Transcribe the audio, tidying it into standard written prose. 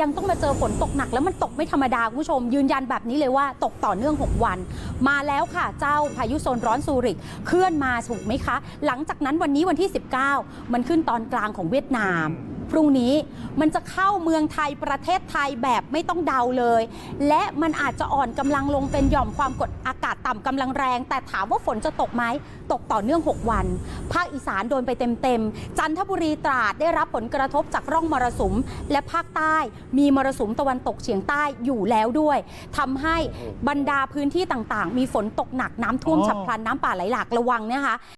ยังต้องมาเจอฝนตกหนักแล้วมันตกไม่ธรรมดาคุณผู้ชมยืนยันแบบนี้เลยว่าตกต่อเนื่อง6วันมาแล้วค่ะเจ้าพายุโซนร้อนซูริกเคลื่อนมาถูกไหมคะหลังจากนั้นวันนี้วันที่19มันขึ้นตอนกลางของเวียดนามพรุ่งนี้มันจะเข้าเมืองไทยประเทศไทยแบบไม่ต้องเดาเลยและมันอาจจะอ่อนกำลังลงเป็นหย่อมความกดอากาศต่ำกำลังแรงแต่ถามว่าฝนจะตกไหมตกต่อเนื่อง6วันภาคอีสานโดนไปเต็มจันทบุรีตราดได้รับผลกระทบจากร่องมรสุมและภาคใต้มีมรสุมตะวันตกเฉียงใต้อยู่แล้วด้วยทำให้บรรดาพื้นที่ต่างๆมีฝนตกหนักน้ำท่วมฉับพลันน้ำป่าไหลหลากระวังนะคะ